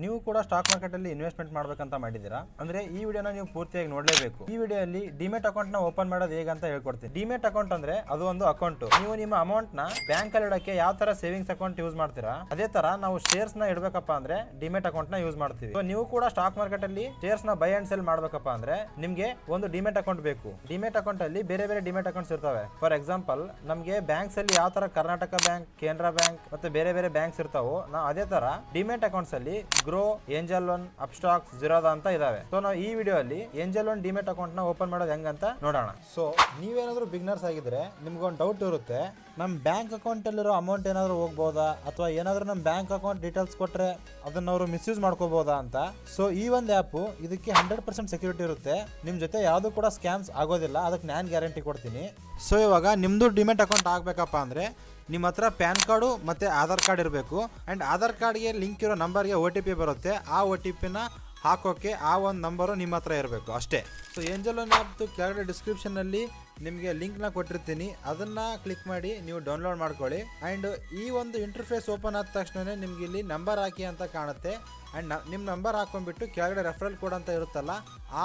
ನೀವು ಕೂಡ stock market ಅಲ್ಲಿ ಇನ್ವೆಸ್ಟ್ಮೆಂಟ್ ಮಾಡ್ಬೇಕಂತ ಮಾಡಿದ್ದೀರಾ ಅಂದ್ರೆ ಈ ವಿಡಿಯೋನ ನೀವು ಪೂರ್ತಿಯಾಗಿ ನೋಡಲೇಬೇಕು. ಈ ವಿಡಿಯೋದಲ್ಲಿ ಡಿಮೆಟ್ ಅಕೌಂಟ್ ನ ಓಪನ್ ಮಾಡೋದು ಹೇಗೆ ಅಂತ ಹೇಳ್ಕೊಡ್ತೀನಿ. ಡಿಮೆಟ್ ಅಕೌಂಟ್ ಅಂದ್ರೆ ಅದು ಒಂದು ಅಕೌಂಟ್. ನೀವು ನಿಮ್ಮ ಅಮೌಂಟ್ ನ ಬ್ಯಾಂಕ್ ಅಲ್ಲಿ ಇಡಕ್ಕೆ ಯಾವ ತರ ಸೇವಿಂಗ್ಸ್ ಅಕೌಂಟ್ ಯೂಸ್ ಮಾಡ್ತೀರಾ ಅದೇ ತರ ನಾವು ಶೇರ್ಸ್ ನ ಇಡಬೇಕಪ್ಪ ಅಂದ್ರೆ ಡಿಮೆಟ್ ಅಕೌಂಟ್ ನ ಯೂಸ್ ಮಾಡ್ತೀವಿ. ಸೊ ನೀವು ಕೂಡ ಸ್ಟಾಕ್ ಮಾರ್ಕೆಟ್ ಅಲ್ಲಿ ಶೇರ್ಸ್ ನ ಬೈ ಅಂಡ್ ಸೆಲ್ ಮಾಡ್ಬೇಕಪ್ಪ ಅಂದ್ರೆ ನಿಮ್ಗೆ ಒಂದು ಡಿಮೆಟ್ ಅಕೌಂಟ್ ಬೇಕು. ಡಿಮೆಟ್ ಅಕೌಂಟ್ ಅಲ್ಲಿ ಬೇರೆ ಬೇರೆ ಡಿಮೆಟ್ ಅಕೌಂಟ್ಸ್ ಇರ್ತವೆ. ಫಾರ್ ಎಕ್ಸಾಂಪಲ್ ನಮ್ಗೆ ಬ್ಯಾಂಕ್ಸ್ ಅಲ್ಲಿ ಯಾವ ತರ ಕರ್ನಾಟಕ ಬ್ಯಾಂಕ್, ಕೆನರಾ ಬ್ಯಾಂಕ್ ಮತ್ತೆ ಬೇರೆ ಬೇರೆ ಬ್ಯಾಂಕ್ಸ್ ಇರ್ತಾವೋ ನಾವು ಅದೇ ತರ ಡಿಮೆಟ್ ಅಕೌಂಟ್ಸ್ ಅಲ್ಲಿ ಗ್ರೋ, ಏಂಜಲ್ ಒನ್, ಅಪ್ಸ್ಟಾಕ್ಸ್, ಜಿರೋದಾ ಅಂತ ಇದಾವೆ. ಸೊ ನಾವು ಈ ವಿಡಿಯೋ ಅಲ್ಲಿ ಏಂಜಲ್ ಒನ್ ಡಿಮೆಟ್ ಅಕೌಂಟ್ ನ ಓಪನ್ ಮಾಡೋದು ಹೆಂಗಂತ ನೋಡೋಣ. ಸೊ ನೀವೇನಾದ್ರೂ ಬಿಗ್ನರ್ಸ್ ಆಗಿದ್ರೆ ನಿಮ್ಗೊಂದು ಡೌಟ್ ಇರುತ್ತೆ, ನಮ್ ಬ್ಯಾಂಕ್ ಅಕೌಂಟ್ ಅಲ್ಲಿರೋ ಅಮೌಂಟ್ ಏನಾದ್ರು ಹೋಗ್ಬೋದಾ ಅಥವಾ ಏನಾದ್ರು ನಮ್ ಬ್ಯಾಂಕ್ ಅಕೌಂಟ್ ಡೀಟೇಲ್ಸ್ ಕೊಟ್ರೆ ಅದನ್ನ ಅವರು ಮಿಸ್ಯೂಸ್ ಮಾಡ್ಕೋಬಹುದಾ ಅಂತ. ಸೊ ಈ ಒಂದು ಆ್ಯಪ್ ಇದಕ್ಕೆ 100% ಸೆಕ್ಯೂರಿಟಿ ಇರುತ್ತೆ. ನಿಮ್ ಜೊತೆ ಯಾವ್ದು ಕೂಡ ಸ್ಕ್ಯಾಮ್ಸ್ ಆಗೋದಿಲ್ಲ, ಅದಕ್ಕೆ ನಾನು ಗ್ಯಾರಂಟಿ ಕೊಡ್ತೀನಿ. ಸೊ ಇವಾಗ ನಿಮ್ದು ಡಿಮೆಟ್ ಅಕೌಂಟ್ ಆಗ್ಬೇಕಪ್ಪ ಅಂದ್ರೆ ನಿಮ್ಮ ಹತ್ರ ಪ್ಯಾನ್ ಕಾರ್ಡು ಮತ್ತೆ ಆಧಾರ್ ಕಾರ್ಡ್ ಇರಬೇಕು. ಅಂಡ್ ಆಧಾರ್ ಕಾರ್ಡ್ಗೆ ಲಿಂಕ್ ಇರೋ ನಂಬರ್ಗೆ OTP ಬರುತ್ತೆ. ಆ OTP ನ ಹಾಕೋಕೆ ಆ ಒಂದು ನಂಬರು ನಿಮ್ಮ ಹತ್ರ ಇರಬೇಕು ಅಷ್ಟೇ. ಸೊ ಏಂಜಲ್ ಒನ್ ಆ್ಯಪ್ದು ಕೆಳಗಡೆ ಡಿಸ್ಕ್ರಿಪ್ಷನಲ್ಲಿ ನಿಮಗೆ ಲಿಂಕ್ನ ಕೊಟ್ಟಿರ್ತೀನಿ, ಅದನ್ನು ಕ್ಲಿಕ್ ಮಾಡಿ ನೀವು ಡೌನ್ಲೋಡ್ ಮಾಡ್ಕೊಳ್ಳಿ. ಆ್ಯಂಡ್ ಈ ಒಂದು ಇಂಟರ್ಫೇಸ್ ಓಪನ್ ಆದ ತಕ್ಷಣ ನಿಮ್ಗೆ ಇಲ್ಲಿ ನಂಬರ್ ಹಾಕಿ ಅಂತ ಕಾಣುತ್ತೆ. ಆ್ಯಂಡ್ ನಿಮ್ಮ ನಂಬರ್ ಹಾಕೊಂಡ್ಬಿಟ್ಟು ಕೆಳಗಡೆ ರೆಫರಲ್ ಕೋಡ್ ಅಂತ ಇರುತ್ತಲ್ಲ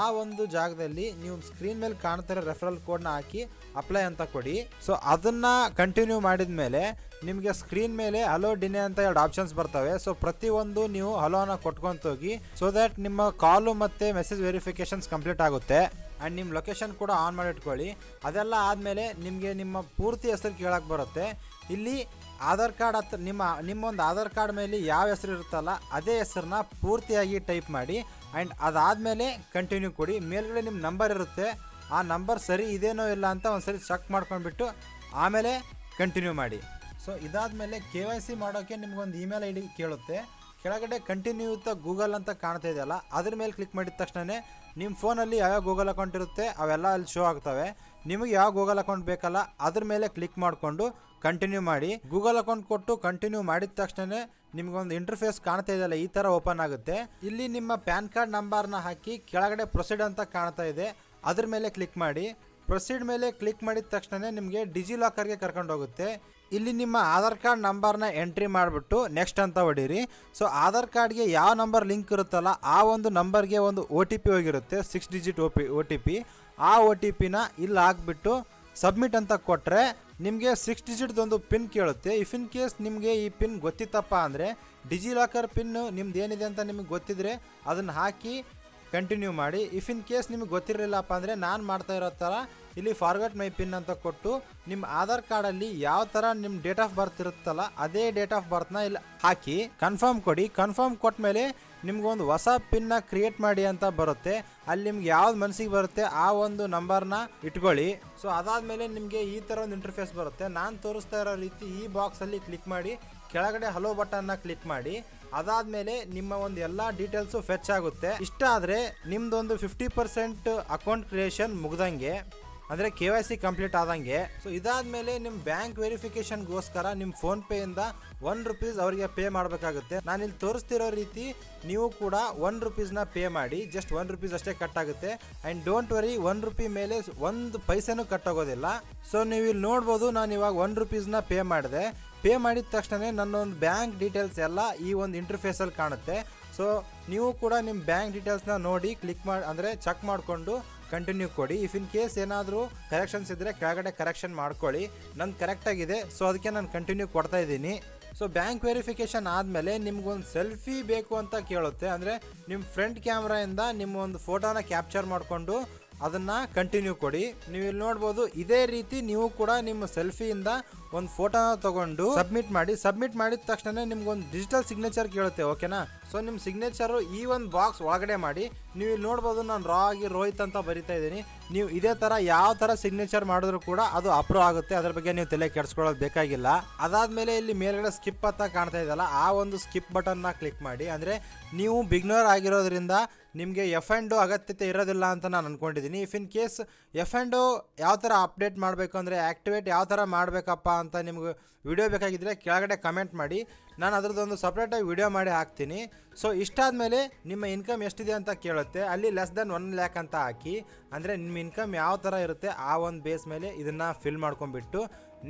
ಆ ಒಂದು ಜಾಗದಲ್ಲಿ ನೀವು ಸ್ಕ್ರೀನ್ ಮೇಲೆ ಕಾಣ್ತಿರೋ ರೆಫರಲ್ ಕೋಡ್ನ ಹಾಕಿ ಅಪ್ಲೈ ಅಂತ ಕೊಡಿ. ಸೊ ಅದನ್ನು ಕಂಟಿನ್ಯೂ ಮಾಡಿದ ಮೇಲೆ ನಿಮಗೆ ಸ್ಕ್ರೀನ್ ಮೇಲೆ ಹಲೋ ಡಿನೆ ಅಂತ 2 ಆಪ್ಷನ್ಸ್ ಬರ್ತವೆ. ಸೊ ಪ್ರತಿಯೊಂದು ನೀವು ಹಲೋನ ಕೊಟ್ಕೊಂತೋಗಿ ಸೊ ದ್ಯಾಟ್ ನಿಮ್ಮ ಕಾಲು ಮತ್ತು ಮೆಸೇಜ್ ವೆರಿಫಿಕೇಷನ್ಸ್ ಕಂಪ್ಲೀಟ್ ಆಗುತ್ತೆ. ಆ್ಯಂಡ್ ನಿಮ್ಮ ಲೊಕೇಶನ್ ಕೂಡ ಆನ್ ಮಾಡಿ ಇಟ್ಕೊಳ್ಳಿ. ಅದೆಲ್ಲ ಆದಮೇಲೆ ನಿಮಗೆ ನಿಮ್ಮ ಪೂರ್ತಿ ಹೆಸರು ಕೇಳಕ್ಕೆ ಬರುತ್ತೆ. ಇಲ್ಲಿ ಆಧಾರ್ ಕಾರ್ಡ್ ಹತ್ರ ನಿಮ್ಮೊಂದು ಆಧಾರ್ ಕಾರ್ಡ್ ಮೇಲೆ ಯಾವ ಹೆಸರು ಇರುತ್ತಲ್ಲ ಅದೇ ಹೆಸರನ್ನ ಪೂರ್ತಿಯಾಗಿ ಟೈಪ್ ಮಾಡಿ. ಆ್ಯಂಡ್ ಅದಾದಮೇಲೆ ಕಂಟಿನ್ಯೂ ಕೊಡಿ. ಮೇಲ್ಗಡೆ ನಿಮ್ಮ ನಂಬರ್ ಇರುತ್ತೆ, ಆ ನಂಬರ್ ಸರಿ ಇದೇನೋ ಇಲ್ಲ ಅಂತ ಒಂದ್ಸರಿ ಚೆಕ್ ಮಾಡ್ಕೊಂಡ್ಬಿಟ್ಟು ಆಮೇಲೆ ಕಂಟಿನ್ಯೂ ಮಾಡಿ. ಸೊ ಇದಾದಮೇಲೆ KYC ಮಾಡೋಕ್ಕೆ ನಿಮ್ಗೊಂದು ಇಮೇಲ್ ID ಕೇಳುತ್ತೆ. ಕೆಳಗಡೆ ಕಂಟಿನ್ಯೂ ವಿತ್ ಗೂಗಲ್ ಅಂತ ಕಾಣ್ತಾ ಇದೆಯಲ್ಲ ಅದ್ರ ಮೇಲೆ ಕ್ಲಿಕ್ ಮಾಡಿದ ತಕ್ಷಣ ನಿಮ್ಮ ಫೋನಲ್ಲಿ ಯಾವ್ಯಾವ ಗೂಗಲ್ ಅಕೌಂಟ್ ಇರುತ್ತೆ ಅವೆಲ್ಲ ಅಲ್ಲಿ ಶೋ ಆಗ್ತವೆ. ನಿಮಗೆ ಯಾವ ಗೂಗಲ್ ಅಕೌಂಟ್ ಬೇಕಲ್ಲ ಅದ್ರ ಮೇಲೆ ಕ್ಲಿಕ್ ಮಾಡಿಕೊಂಡು ಕಂಟಿನ್ಯೂ ಮಾಡಿ. ಗೂಗಲ್ ಅಕೌಂಟ್ ಕೊಟ್ಟು ಕಂಟಿನ್ಯೂ ಮಾಡಿದ ತಕ್ಷಣ ನಿಮ್ಗೊಂದು ಇಂಟರ್ಫೇಸ್ ಕಾಣ್ತಾ ಇದೆಯಲ್ಲ ಈ ಥರ ಓಪನ್ ಆಗುತ್ತೆ. ಇಲ್ಲಿ ನಿಮ್ಮ ಪ್ಯಾನ್ ಕಾರ್ಡ್ ನಂಬರ್ನ ಹಾಕಿ ಕೆಳಗಡೆ ಪ್ರೊಸೀಡ್ ಅಂತ ಕಾಣ್ತಾ ಇದೆ, ಅದ್ರ ಮೇಲೆ ಕ್ಲಿಕ್ ಮಾಡಿ. ಪ್ರೊಸೀಡ್ ಮೇಲೆ ಕ್ಲಿಕ್ ಮಾಡಿದ ತಕ್ಷಣ ನಿಮಗೆ ಡಿಜಿಲಾಕರ್ಗೆ ಕರ್ಕೊಂಡು ಹೋಗುತ್ತೆ. ಇಲ್ಲಿ ನಿಮ್ಮ ಆಧಾರ್ ಕಾರ್ಡ್ ನಂಬರ್ನ ಎಂಟ್ರಿ ಮಾಡಿಬಿಟ್ಟು ನೆಕ್ಸ್ಟ್ ಅಂತ ಹೊಡೀರಿ. ಸೊ ಆಧಾರ್ ಕಾರ್ಡ್ಗೆ ಯಾವ ನಂಬರ್ ಲಿಂಕ್ ಇರುತ್ತಲ್ಲ ಆ ಒಂದು ನಂಬರ್ಗೆ ಒಂದು OTP ಹೋಗಿರುತ್ತೆ, 6 ಡಿಜಿಟ್ OTP. ಆ OTPನ ಇಲ್ಲಿ ಹಾಕ್ಬಿಟ್ಟು ಸಬ್ಮಿಟ್ ಅಂತ ಕೊಟ್ಟರೆ ನಿಮಗೆ 6 ಡಿಜಿಟ್ದೊಂದು ಪಿನ್ ಕೇಳುತ್ತೆ. ಇಫ್ ಇನ್ ಕೇಸ್ ನಿಮಗೆ ಈ ಪಿನ್ ಗೊತ್ತಿತ್ತಪ್ಪ ಅಂದರೆ ಡಿಜಿಲಾಕರ್ ಪಿನ್ ನಿಮ್ದು ಏನಿದೆ ಅಂತ ನಿಮಗೆ ಗೊತ್ತಿದ್ರೆ ಅದನ್ನು ಹಾಕಿ ಕಂಟಿನ್ಯೂ ಮಾಡಿ. ಇಫ್ ಇನ್ ಕೇಸ್ ನಿಮಗೆ ಗೊತ್ತಿರಲಿಲ್ಲಪ್ಪ ಅಂದರೆ ನಾನು ಮಾಡ್ತಾ ಇರೋ ಥರ ಇಲ್ಲಿ ಫಾರ್ಗಟ್ ಮೈ ಪಿನ್ ಅಂತ ಕೊಟ್ಟು ನಿಮ್ಮ ಆಧಾರ್ ಕಾರ್ಡಲ್ಲಿ ಯಾವ ಥರ ನಿಮ್ಮ ಡೇಟ್ ಆಫ್ ಬರ್ತ್ ಇರುತ್ತಲ್ಲ ಅದೇ ಡೇಟ್ ಆಫ್ ಬರ್ತ್ನ ಇಲ್ಲಿ ಹಾಕಿ ಕನ್ಫರ್ಮ್ ಕೊಡಿ. ಕನ್ಫರ್ಮ್ ಕೊಟ್ಟ ಮೇಲೆ ನಿಮ್ಗೊಂದು ಹೊಸ ಪಿನ್ನ ಕ್ರಿಯೇಟ್ ಮಾಡಿ ಅಂತ ಬರುತ್ತೆ. ಅಲ್ಲಿ ನಿಮ್ಗೆ ಯಾವ್ದು ಮನಸ್ಸಿಗೆ ಬರುತ್ತೆ ಆ ಒಂದು ನಂಬರ್ನ ಇಟ್ಕೊಳ್ಳಿ. ಸೊ ಅದಾದಮೇಲೆ ನಿಮಗೆ ಈ ಥರ ಒಂದು ಇಂಟರ್ಫೇಸ್ ಬರುತ್ತೆ. ನಾನು ತೋರಿಸ್ತಾ ಇರೋ ರೀತಿ ಈ ಬಾಕ್ಸಲ್ಲಿ ಕ್ಲಿಕ್ ಮಾಡಿ ಕೆಳಗಡೆ ಹಲೋ ಬಟನ್ನ ಕ್ಲಿಕ್ ಮಾಡಿ. ಅದಾದಮೇಲೆ ನಿಮ್ಮ ಒಂದು ಎಲ್ಲ ಡೀಟೇಲ್ಸು ಫೆಚ್ ಆಗುತ್ತೆ. ಇಷ್ಟ ಆದರೆ ನಿಮ್ದೊಂದು 50% ಅಕೌಂಟ್ ಕ್ರಿಯೇಷನ್ ಮುಗ್ದಂಗೆ, ಅಂದರೆ KYC ಕಂಪ್ಲೀಟ್ ಆದಂಗೆ. ಸೊ ಇದಾದಮೇಲೆ ನಿಮ್ಮ ಬ್ಯಾಂಕ್ ವೆರಿಫಿಕೇಷನ್ಗೋಸ್ಕರ ನಿಮ್ಮ ಫೋನ್ಪೇಯಿಂದ ₹1 ಅವರಿಗೆ ಪೇ ಮಾಡಬೇಕಾಗುತ್ತೆ. ನಾನಿಲ್ಲಿ ತೋರಿಸ್ತಿರೋ ರೀತಿ ನೀವು ಕೂಡ ₹1ನ ಪೇ ಮಾಡಿ. ಜಸ್ಟ್ ₹1 ಅಷ್ಟೇ ಕಟ್ ಆಗುತ್ತೆ. ಆ್ಯಂಡ್ ಡೋಂಟ್ ವರಿ, ₹1 ಮೇಲೆ 1 ಪೈಸೆನೂ ಕಟ್ಟಾಗೋದಿಲ್ಲ. ಸೊ ನೀವು ಇಲ್ಲಿ ನೋಡ್ಬೋದು, ನಾನು ಇವಾಗ ₹1ನ ಪೇ ಮಾಡಿದೆ. ಪೇ ಮಾಡಿದ ತಕ್ಷಣ ನನ್ನೊಂದು ಬ್ಯಾಂಕ್ ಡೀಟೇಲ್ಸ್ ಎಲ್ಲ ಈ ಒಂದು ಇಂಟರ್ಫೇಸಲ್ಲಿ ಕಾಣುತ್ತೆ. ಸೊ ನೀವು ಕೂಡ ನಿಮ್ಮ ಬ್ಯಾಂಕ್ ಡೀಟೇಲ್ಸ್ನ ನೋಡಿ ಕ್ಲಿಕ್ ಮಾಡಿ ಅಂದರೆ ಚೆಕ್ ಮಾಡಿಕೊಂಡು ಕಂಟಿನ್ಯೂ ಕೊಡಿ. ಇಫ್ ಇನ್ ಕೇಸ್ ಏನಾದರೂ ಕರೆಕ್ಷನ್ಸ್ ಇದ್ದರೆ ಕೆಳಗಡೆ ಕರೆಕ್ಷನ್ ಮಾಡ್ಕೊಳ್ಳಿ. ನಂದು ಕರೆಕ್ಟಾಗಿದೆ, ಸೊ ಅದಕ್ಕೆ ನಾನು ಕಂಟಿನ್ಯೂ ಕೊಡ್ತಾ ಇದ್ದೀನಿ. ಸೊ ಬ್ಯಾಂಕ್ ವೆರಿಫಿಕೇಷನ್ ಆದಮೇಲೆ ನಿಮ್ಗೊಂದು ಸೆಲ್ಫಿ ಬೇಕು ಅಂತ ಕೇಳುತ್ತೆ. ಅಂದರೆ ನಿಮ್ಮ ಫ್ರಂಟ್ ಕ್ಯಾಮ್ರಾಯಿಂದ ನಿಮ್ಮ ಒಂದು ಫೋಟೋನ ಕ್ಯಾಪ್ಚರ್ ಮಾಡಿಕೊಂಡು ಅದನ್ನು ಕಂಟಿನ್ಯೂ ಕೊಡಿ. ನೀವು ಇಲ್ಲಿ ನೋಡ್ಬೋದು, ಇದೇ ರೀತಿ ನೀವು ಕೂಡ ನಿಮ್ಮ ಸೆಲ್ಫಿಯಿಂದ ಒಂದು ಫೋಟೋನ ತಗೊಂಡು ಸಬ್ಮಿಟ್ ಮಾಡಿ. ಸಬ್ಮಿಟ್ ಮಾಡಿದ ತಕ್ಷಣ ನಿಮ್ಗೊಂದು ಡಿಜಿಟಲ್ ಸಿಗ್ನೇಚರ್ ಕೇಳುತ್ತೆ, ಓಕೆನಾ. ಸೊ ನಿಮ್ಮ ಸಿಗ್ನೇಚರು ಈ ಒಂದು ಬಾಕ್ಸ್ ಒಳಗಡೆ ಮಾಡಿ. ನೀವು ಇಲ್ಲಿ ನೋಡ್ಬೋದು, ನಾನು ರಾ ಆಗಿ ರೋಹಿತ್ ಅಂತ ಬರಿತಾ ಇದ್ದೀನಿ. ನೀವು ಇದೇ ಥರ ಯಾವ ಥರ ಸಿಗ್ನೇಚರ್ ಮಾಡಿದ್ರು ಕೂಡ ಅದು ಅಪ್ರೂವ್ ಆಗುತ್ತೆ. ಅದ್ರ ಬಗ್ಗೆ ನೀವು ತಲೆ ಕೆಡಿಸ್ಕೊಳ್ಳೋದು ಬೇಕಾಗಿಲ್ಲ. ಅದಾದಮೇಲೆ ಇಲ್ಲಿ ಮೇಲ್ಗಡೆ ಸ್ಕಿಪ್ ಅಂತ ಕಾಣ್ತಾ ಇದೆಯಲ್ಲ ಆ ಒಂದು ಸ್ಕಿಪ್ ಬಟನ್ನ ಕ್ಲಿಕ್ ಮಾಡಿ. ಅಂದರೆ ನೀವು ಬಿಗ್ನರ್ ಆಗಿರೋದ್ರಿಂದ ನಿಮಗೆ F&O ಅಗತ್ಯತೆ ಇರೋದಿಲ್ಲ ಅಂತ ನಾನು ಅಂದ್ಕೊಂಡಿದ್ದೀನಿ. ಇಫ್ ಇನ್ ಕೇಸ್ F&O ಯಾವ ಥರ ಅಪ್ಡೇಟ್ ಮಾಡಬೇಕು ಅಂದರೆ ಆ್ಯಕ್ಟಿವೇಟ್ ಯಾವ ಥರ ಮಾಡಬೇಕಪ್ಪ ಅಂತ ನಿಮ್ಗೆ ವಿಡಿಯೋ ಬೇಕಾಗಿದ್ದರೆ ಕೆಳಗಡೆ ಕಮೆಂಟ್ ಮಾಡಿ, ನಾನು ಅದರದ್ದೊಂದು ಸಪ್ರೇಟಾಗಿ ವಿಡಿಯೋ ಮಾಡಿ ಹಾಕ್ತೀನಿ. ಸೊ ಇಷ್ಟಾದಮೇಲೆ ನಿಮ್ಮ ಇನ್ಕಮ್ ಎಷ್ಟಿದೆ ಅಂತ ಕೇಳುತ್ತೆ. ಅಲ್ಲಿ ಲೆಸ್ ದೆನ್ 1 ಲ್ಯಾಕ್ ಅಂತ ಹಾಕಿ. ಅಂದರೆ ನಿಮ್ಮ ಇನ್ಕಮ್ ಯಾವ ಥರ ಇರುತ್ತೆ ಆ ಒಂದು ಬೇಸ್ ಮೇಲೆ ಇದನ್ನು ಫಿಲ್ ಮಾಡ್ಕೊಂಡ್ಬಿಟ್ಟು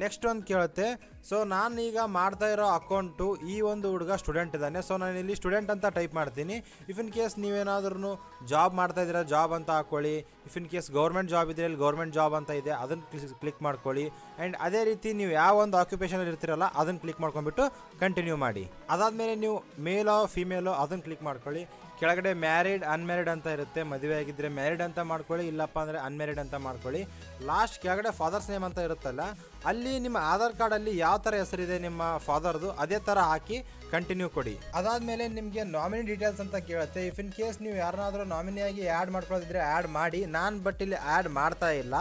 ನೆಕ್ಸ್ಟ್ ಒಂದು ಕೇಳುತ್ತೆ, ಸೊ ನಾನು ಈಗ ಮಾಡ್ತಾ ಇರೋ ಅಕೌಂಟು ಈ ಒಂದು ಹುಡುಗ ಸ್ಟೂಡೆಂಟ್ ಇದ್ದಾನೆ. ಸೊ ನಾನು ಇಲ್ಲಿ ಸ್ಟೂಡೆಂಟ್ ಅಂತ ಟೈಪ್ ಮಾಡ್ತೀನಿ. ಇಫ್ ಇನ್ ಕೇಸ್ ನೀವೇನಾದ್ರೂ ಜಾಬ್ ಮಾಡ್ತಾ ಇದ್ದೀರಾ ಜಾಬ್ ಅಂತ ಹಾಕ್ಕೊಳ್ಳಿ. If in case government job ಇದ್ದರೆ ಇಲ್ಲಿ ಗೌರ್ಮೆಂಟ್ ಜಾಬ್ ಅಂತ ಇದೆ, ಅದನ್ನು ಕ್ಲಿಕ್ ಮಾಡ್ಕೊಳ್ಳಿ. ಆ್ಯಂಡ್ ಅದೇ ರೀತಿ ನೀವು ಯಾವ ಒಂದು ಆಕ್ಯುಪೇಷನಲ್ಲಿ ಇರ್ತೀರಲ್ಲ ಅದನ್ನು ಕ್ಲಿಕ್ ಮಾಡ್ಕೊಂಡ್ಬಿಟ್ಟು ಕಂಟಿನ್ಯೂ ಮಾಡಿ. ಅದಾದಮೇಲೆ ನೀವು ಮೇಲೋ ಫಿಮೇಲೋ ಅದನ್ನು ಕ್ಲಿಕ್ ಮಾಡ್ಕೊಳ್ಳಿ. ಕೆಳಗಡೆ ಮ್ಯಾರಿಡ್ ಅನ್ಮ್ಯಾರಿಡ್ ಅಂತ ಇರುತ್ತೆ. ಮದುವೆ ಆಗಿದ್ದರೆ ಮ್ಯಾರಿಡ್ ಅಂತ ಮಾಡ್ಕೊಳ್ಳಿ, ಇಲ್ಲಪ್ಪ ಅಂದರೆ ಅನ್ಮ್ಯಾರಿಡ್ ಅಂತ ಮಾಡ್ಕೊಳ್ಳಿ. ಲಾಸ್ಟ್ ಕೆಳಗಡೆ ಫಾದರ್ಸ್ ನೇಮ್ ಅಂತ ಇರುತ್ತಲ್ಲ, ಅಲ್ಲಿ ನಿಮ್ಮ ಆಧಾರ್ ಕಾರ್ಡಲ್ಲಿ ಯಾವ ಥರ ಹೆಸರಿದೆ ನಿಮ್ಮ ಫಾದರ್ದು ಅದೇ ಥರ ಹಾಕಿ ಕಂಟಿನ್ಯೂ ಕೊಡಿ. ಅದಾದಮೇಲೆ ನಿಮಗೆ ನಾಮಿನಿ ಡೀಟೇಲ್ಸ್ ಅಂತ ಕೇಳುತ್ತೆ. ಇಫ್ ಇನ್ ಕೇಸ್ ನೀವು ಯಾರನ್ನಾದರೂ ನಾಮಿನಿಯಾಗಿ ಆ್ಯಡ್ ಮಾಡ್ಕೊಳ್ಳೋದಿದ್ರೆ ಆ್ಯಡ್ ಮಾಡಿ. ನಾನು ಬಟ್ ಇಲ್ಲಿ ಆ್ಯಡ್ ಮಾಡ್ತಾ ಇಲ್ಲ.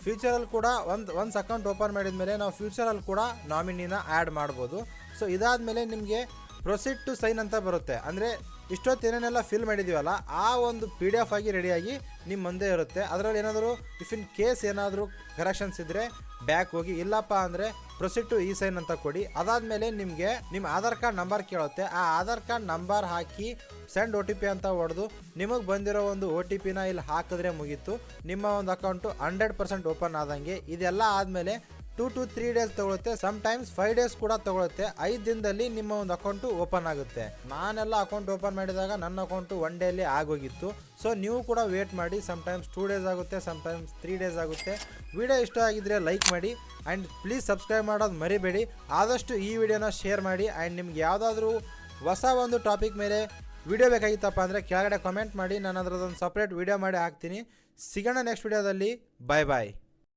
ಫ್ಯೂಚರಲ್ಲಿ ಕೂಡ ಒಂದು ಅಕೌಂಟ್ ಓಪನ್ ಮಾಡಿದ ಮೇಲೆ ನಾವು ಫ್ಯೂಚರಲ್ಲಿ ಕೂಡ ನಾಮಿನಿನ ಆ್ಯಡ್ ಮಾಡ್ಬೋದು. ಸೊ ಇದಾದಮೇಲೆ ನಿಮಗೆ ಪ್ರೊಸೀಡ್ ಟು ಸೈನ್ ಅಂತ ಬರುತ್ತೆ. ಅಂದರೆ ಇಷ್ಟೊತ್ತು ಏನೇನೆಲ್ಲ ಫಿಲ್ ಮಾಡಿದ್ದೀವಲ್ಲ ಆ ಒಂದು PDF ಆಗಿ ರೆಡಿಯಾಗಿ ನಿಮ್ಮ ಮುಂದೆ ಇರುತ್ತೆ. ಅದರಲ್ಲಿ ಏನಾದರೂ ಇಫ್ ಇನ್ ಕೇಸ್ ಏನಾದರೂ ಕರೆಕ್ಷನ್ಸ್ ಇದ್ದರೆ ಬ್ಯಾಕ್ ಹೋಗಿ, ಇಲ್ಲಪ್ಪ ಅಂದರೆ ಪ್ರೊಸೀಡ್ ಟು ಇ ಸೈನ್ ಅಂತ ಕೊಡಿ. ಅದಾದಮೇಲೆ ನಿಮಗೆ ನಿಮ್ಮ ಆಧಾರ್ ಕಾರ್ಡ್ ನಂಬರ್ ಕೇಳುತ್ತೆ. ಆ ಆಧಾರ್ ಕಾರ್ಡ್ ನಂಬರ್ ಹಾಕಿ ಸೆಂಡ್ OTP ಅಂತ ಹೊಡೆದು ನಿಮಗೆ ಬಂದಿರೋ ಒಂದು OTPನ ಇಲ್ಲಿ ಹಾಕಿದ್ರೆ ಮುಗೀತು. ನಿಮ್ಮ ಒಂದು ಅಕೌಂಟು 100% ಓಪನ್ ಆದಂಗೆ. ಇದೆಲ್ಲ ಆದಮೇಲೆ 2 to 3 ಡೇಸ್ ತಗೊಳುತ್ತೆ, ಸಮ್ಟೈಮ್ಸ್ 5 ಡೇಸ್ ಕೂಡ ತಗೊಳುತ್ತೆ. 5 ದಿನದಲ್ಲಿ ನಿಮ್ಮ ಒಂದು ಅಕೌಂಟು ಓಪನ್ ಆಗುತ್ತೆ. ನಾನೆಲ್ಲ ಅಕೌಂಟ್ ಓಪನ್ ಮಾಡಿದಾಗ ನನ್ನ ಅಕೌಂಟು 1 ಡೇಲಿ ಆಗೋಗಿತ್ತು. ಸೊ ನೀವು ಕೂಡ ವೇಟ್ ಮಾಡಿ. ಸಮ್ಟೈಮ್ಸ್ 2 ಡೇಸ್ ಆಗುತ್ತೆ, ಸಮ್ಟೈಮ್ಸ್ 3 ಡೇಸ್ ಆಗುತ್ತೆ. ವಿಡಿಯೋ ಇಷ್ಟ ಆಗಿದ್ರೆ ಲೈಕ್ ಮಾಡಿ ಆ್ಯಂಡ್ ಪ್ಲೀಸ್ ಸಬ್ಸ್ಕ್ರೈಬ್ ಮಾಡೋದು ಮರಿಬೇಡಿ. ಆದಷ್ಟು ಈ ವಿಡಿಯೋನ ಶೇರ್ ಮಾಡಿ. ಆ್ಯಂಡ್ ನಿಮ್ಗೆ ಯಾವುದಾದ್ರೂ ಹೊಸ ಒಂದು ಟಾಪಿಕ್ ಮೇಲೆ ವಿಡಿಯೋ ಬೇಕಾಗಿತ್ತಪ್ಪ ಅಂದರೆ ಕೆಳಗಡೆ ಕಮೆಂಟ್ ಮಾಡಿ. ನಾನು ಅದರದೊಂದು ಸಪ್ರೇಟ್ ವಿಡಿಯೋ ಮಾಡಿ ಹಾಕ್ತೀನಿ. ಸಿಗೋಣ ನೆಕ್ಸ್ಟ್ ವಿಡಿಯೋದಲ್ಲಿ. ಬಾಯ್ ಬಾಯ್.